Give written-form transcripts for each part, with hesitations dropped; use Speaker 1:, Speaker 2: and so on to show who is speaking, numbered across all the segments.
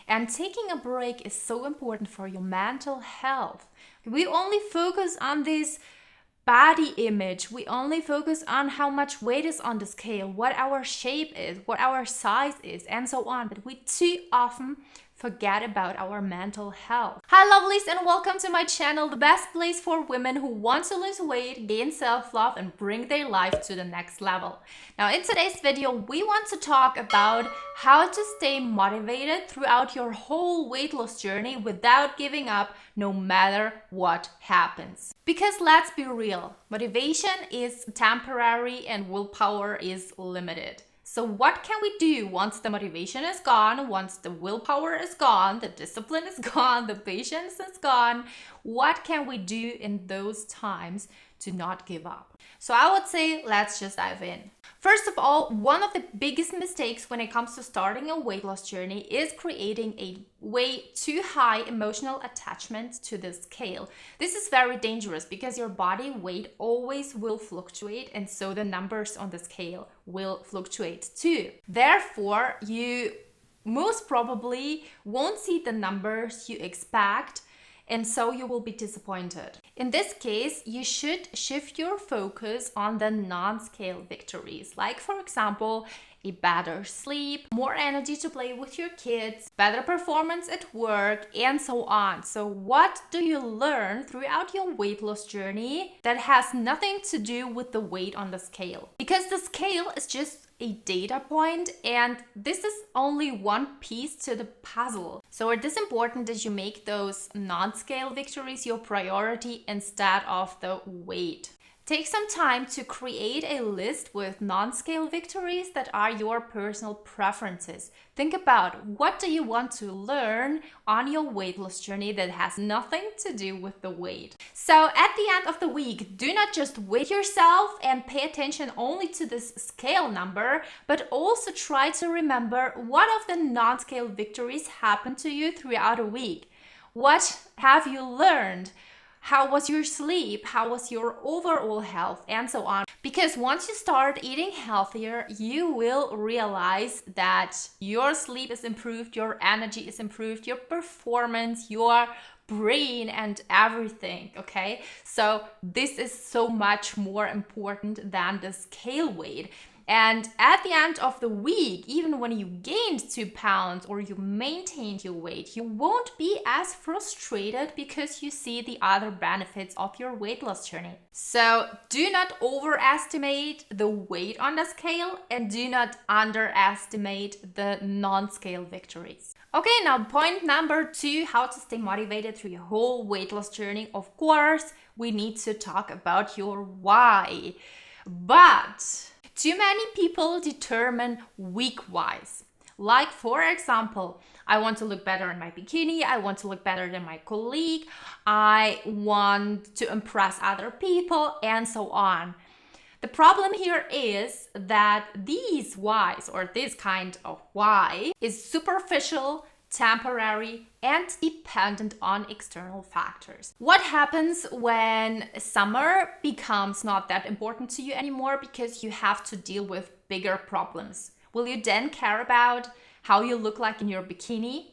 Speaker 1: And taking a break is so important for your mental health. We only focus on this body image. We only focus on how much weight is on the scale, what our shape is, what our size is, and so on. But we too often forget about our mental health. Hi lovelies, and welcome to my channel, the best place for women who want to lose weight, gain self-love, and bring their life to the next level. Now in today's video, we want to talk about how to stay motivated throughout your whole weight loss journey without giving up no matter what happens. Because let's be real, motivation is temporary and willpower is limited. So what can we do once the motivation is gone, once the willpower is gone, the discipline is gone, the patience is gone? What can we do in those times to not give up? So I would say let's just dive in. First of all, one of the biggest mistakes when it comes to starting a weight loss journey is creating a way too high emotional attachment to the scale. This is very dangerous because your body weight always will fluctuate, and so the numbers on the scale will fluctuate too. Therefore, you most probably won't see the numbers you expect, and so you will be disappointed. In this case, you should shift your focus on the non-scale victories, like for example, a better sleep, more energy to play with your kids, better performance at work, and so on. So what do you learn throughout your weight loss journey that has nothing to do with the weight on the scale? Because the scale is just a data point, and this is only one piece to the puzzle. So it is important that you make those non-scale victories your priority instead of the weight. Take some time to create a list with non-scale victories that are your personal preferences. Think about, what do you want to learn on your weight loss journey that has nothing to do with the weight? So at the end of the week, do not just weigh yourself and pay attention only to this scale number, but also try to remember what of the non-scale victories happened to you throughout a week. What have you learned? How was your sleep? How was your overall health? And so on. Because once you start eating healthier, you will realize that your sleep is improved, your energy is improved, your performance, your brain, and everything, okay? So this is so much more important than the scale weight. And at the end of the week, even when you gained 2 pounds or you maintained your weight, you won't be as frustrated because you see the other benefits of your weight loss journey. So do not overestimate the weight on the scale, and do not underestimate the non-scale victories. Okay, now point number 2, how to stay motivated through your whole weight loss journey. Of course, we need to talk about your why. But too many people determine week whys. Like for example, I want to look better in my bikini, I want to look better than my colleague, I want to impress other people, and so on. The problem here is that these whys, or this kind of why, is superficial, temporary, and dependent on external factors. What happens when summer becomes not that important to you anymore because you have to deal with bigger problems? Will you then care about how you look like in your bikini?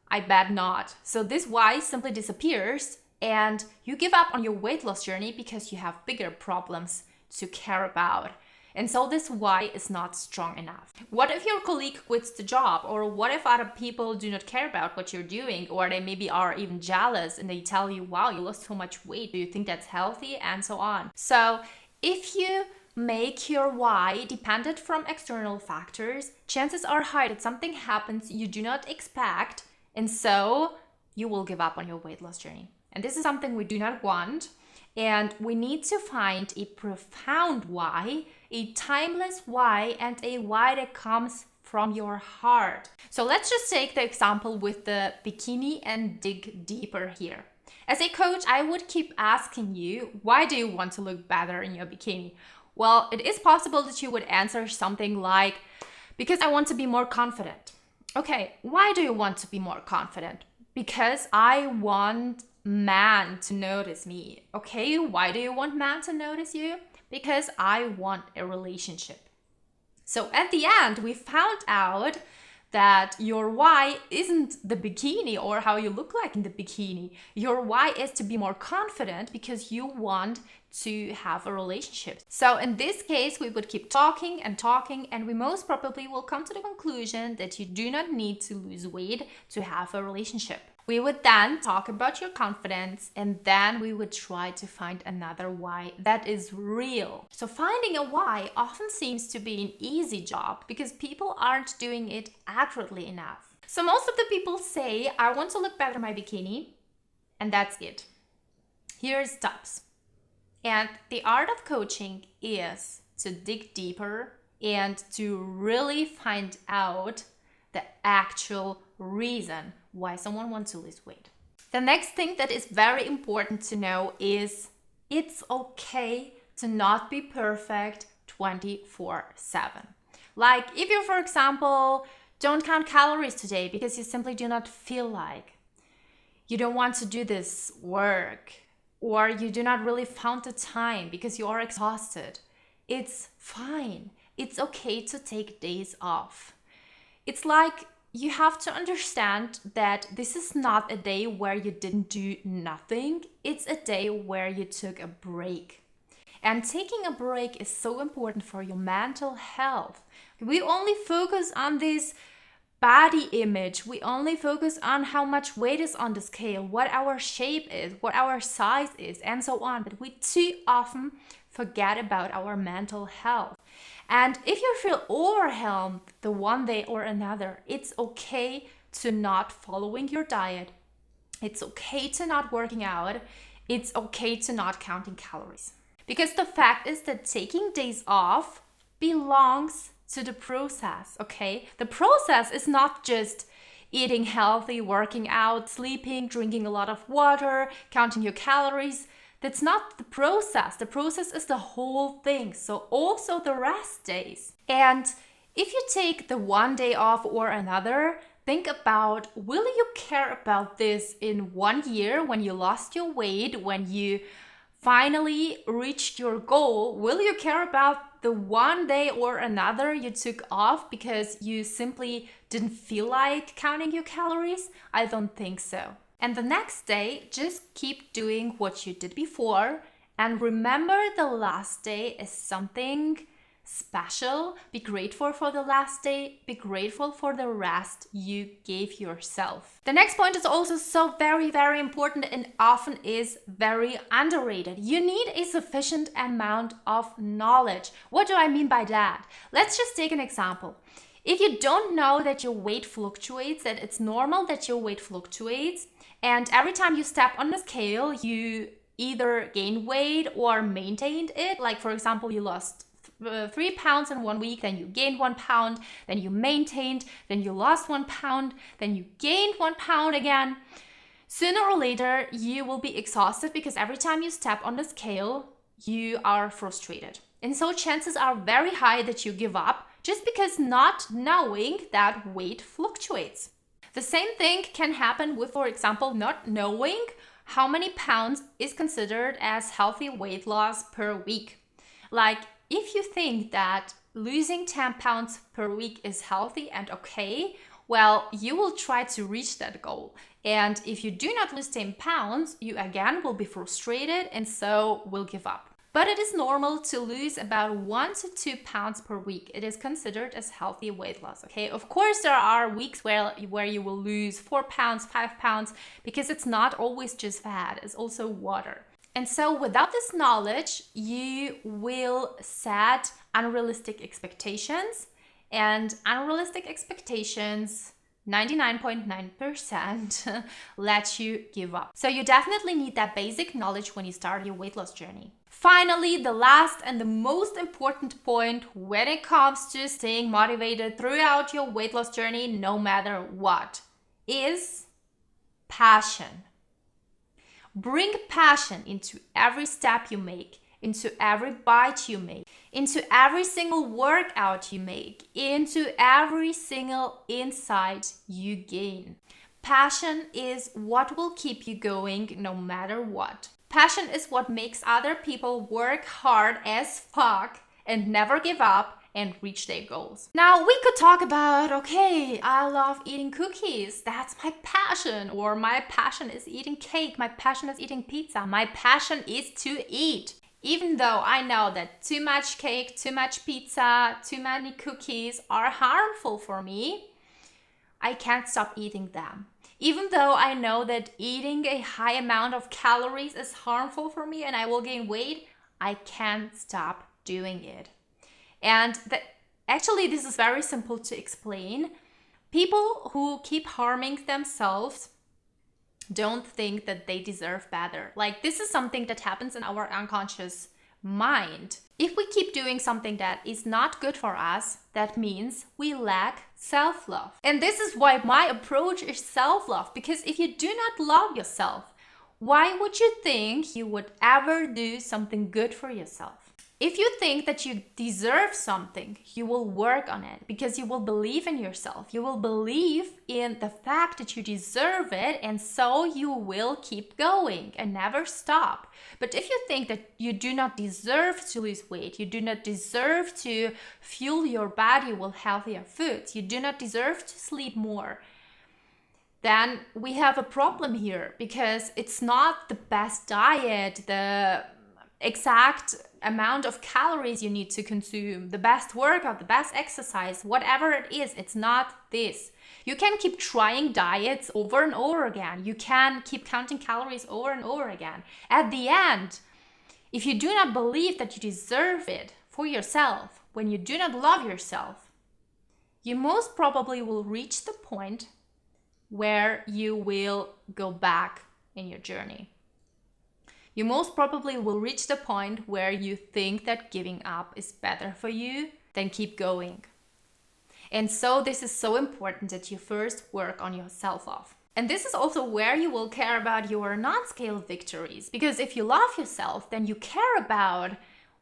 Speaker 1: I bet not. So this why simply disappears, and you give up on your weight loss journey because you have bigger problems to care about. And so this why is not strong enough. What if your colleague quits the job? Or what if other people do not care about what you're doing? Or they maybe are even jealous and they tell you, wow, you lost so much weight. Do you think that's healthy? And so on. So if you make your why dependent from external factors, chances are high that something happens you do not expect. And so you will give up on your weight loss journey. And this is something we do not want. And we need to find a profound why, a timeless why, and a why that comes from your heart. So let's just take the example with the bikini and dig deeper here. As a coach, I would keep asking you, why do you want to look better in your bikini? Well, it is possible that you would answer something like, because I want to be more confident. Okay, why do you want to be more confident? Because I want man to notice me. Okay, why do you want man to notice you? Because I want a relationship. So at the end, we found out that your why isn't the bikini or how you look like in the bikini. Your why is to be more confident because you want to have a relationship. So in this case, we would keep talking and talking, and we most probably will come to the conclusion that you do not need to lose weight to have a relationship. We would then talk about your confidence, and then we would try to find another why that is real. So finding a why often seems to be an easy job because people aren't doing it accurately enough. So most of the people say, I want to look better in my bikini, and that's it. Here's steps. And the art of coaching is to dig deeper and to really find out the actual reason why someone wants to lose weight. The next thing that is very important to know is it's okay to not be perfect 24/7. Like if you, for example, don't count calories today because you simply do not feel like, you don't want to do this work, or you do not really found the time because you are exhausted, it's fine. It's okay to take days off. It's like you have to understand that this is not a day where you didn't do nothing. It's a day where you took a break. And taking a break is so important for your mental health. We only focus on this body image. We only focus on how much weight is on the scale, what our shape is, what our size is, and so on. But we too often forget about our mental health. And if you feel overwhelmed the one day or another, it's okay to not following your diet. It's okay to not working out. It's okay to not counting calories. Because the fact is that taking days off belongs to the process, okay? The process is not just eating healthy, working out, sleeping, drinking a lot of water, counting your calories. That's not the process. The process is the whole thing. So also the rest days. And if you take the one day off or another, think about, will you care about this in 1 year when you lost your weight, when you finally reached your goal? Will you care about the one day or another you took off because you simply didn't feel like counting your calories? I don't think so. And the next day, just keep doing what you did before. And remember, the last day is something special. Be grateful for the last day. Be grateful for the rest you gave yourself. The next point is also so very, very important and often is very underrated. You need a sufficient amount of knowledge. What do I mean by that? Let's just take an example. If you don't know that your weight fluctuates, that it's normal that your weight fluctuates, and every time you step on the scale, you either gain weight or maintained it. Like, for example, you lost 3 pounds in 1 week, then you gained 1 pound, then you maintained, then you lost 1 pound, then you gained 1 pound again. Sooner or later, you will be exhausted because every time you step on the scale, you are frustrated. And so chances are very high that you give up just because not knowing that weight fluctuates. The same thing can happen with, for example, not knowing how many pounds is considered as healthy weight loss per week. Like, if you think that losing 10 pounds per week is healthy and okay, well, you will try to reach that goal. And if you do not lose 10 pounds, you again will be frustrated and so will give up. But it is normal to lose about 1 to 2 pounds per week. It is considered as healthy weight loss, okay? Of course, there are weeks where you will lose 4 pounds, 5 pounds, because it's not always just fat, it's also water. And so without this knowledge, you will set unrealistic expectations, and unrealistic expectations 99.9% let you give up. So you definitely need that basic knowledge when you start your weight loss journey. Finally, the last and the most important point when it comes to staying motivated throughout your weight loss journey, no matter what, is passion. Bring passion into every step you make, into every bite you make, into every single workout you make, into every single insight you gain. Passion is what will keep you going no matter what. Passion is what makes other people work hard as fuck and never give up and reach their goals. Now we could talk about, okay, I love eating cookies. That's my passion. Or my passion is eating cake. My passion is eating pizza. My passion is to eat. Even though I know that too much cake, too much pizza, too many cookies are harmful for me, I can't stop eating them. Even though I know that eating a high amount of calories is harmful for me and I will gain weight, I can't stop doing it. And actually, this is very simple to explain. People who keep harming themselves don't think that they deserve better. Like, this is something that happens in our unconscious mind. If we keep doing something that is not good for us, that means we lack self-love. And this is why my approach is self-love, because if you do not love yourself, why would you think you would ever do something good for yourself? If you think that you deserve something, you will work on it because you will believe in yourself. You will believe in the fact that you deserve it, and so you will keep going and never stop. But if you think that you do not deserve to lose weight, you do not deserve to fuel your body with healthier foods, you do not deserve to sleep more, then we have a problem here, because it's not the best diet, the exact amount of calories you need to consume, the best workout, the best exercise, whatever it is, it's not this. You can keep trying diets over and over again. You can keep counting calories over and over again. At the end, if you do not believe that you deserve it for yourself, when you do not love yourself, you most probably will reach the point where you will go back in your journey. You most probably will reach the point where you think that giving up is better for you than keep going. And so this is so important that you first work on your self-love. And this is also where you will care about your non-scale victories. Because if you love yourself, then you care about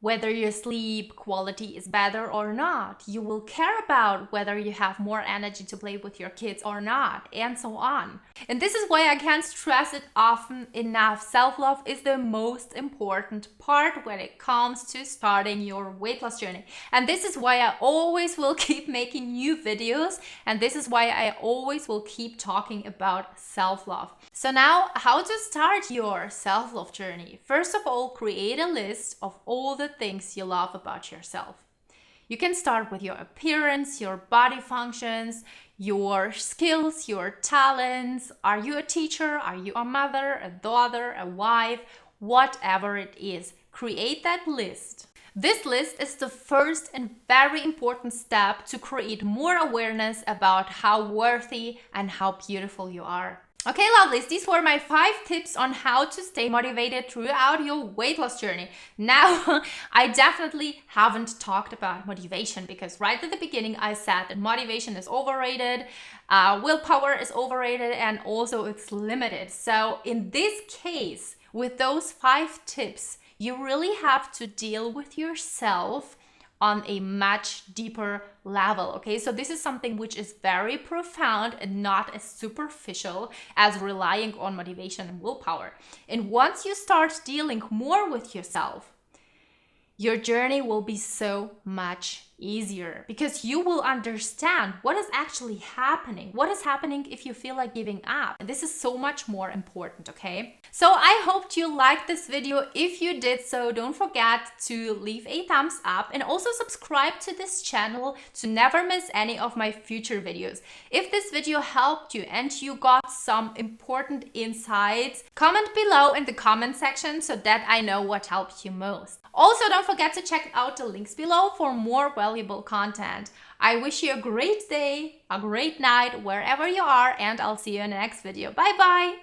Speaker 1: whether your sleep quality is better or not. You will care about whether you have more energy to play with your kids or not, and so on. And this is why I can't stress it often enough. Self-love is the most important part when it comes to starting your weight loss journey. And this is why I always will keep making new videos. And this is why I always will keep talking about self-love. So now, how to start your self-love journey? First of all, create a list of all the things you love about yourself. You can start with your appearance, your body functions, your skills, your talents. Are you a teacher? Are you a mother, a daughter, a wife? Whatever it is, create that list. This list is the first and very important step to create more awareness about how worthy and how beautiful you are. Okay, lovelies, these were my 5 tips on how to stay motivated throughout your weight loss journey. Now, I definitely haven't talked about motivation, because right at the beginning I said that motivation is overrated, willpower is overrated, and also it's limited. So in this case, with those 5 tips, you really have to deal with yourself on a much deeper level, okay? So this is something which is very profound and not as superficial as relying on motivation and willpower. And once you start dealing more with yourself, your journey will be so much easier, because you will understand what is actually happening. What is happening if you feel like giving up? And this is so much more important, okay? So I hope you liked this video. If you did so, don't forget to leave a thumbs up and also subscribe to this channel to never miss any of my future videos. If this video helped you and you got some important insights, comment below in the comment section so that I know what helped you most. Also, don't forget to check out the links below for more valuable content. I wish you a great day, a great night, wherever you are, and I'll see you in the next video. Bye bye!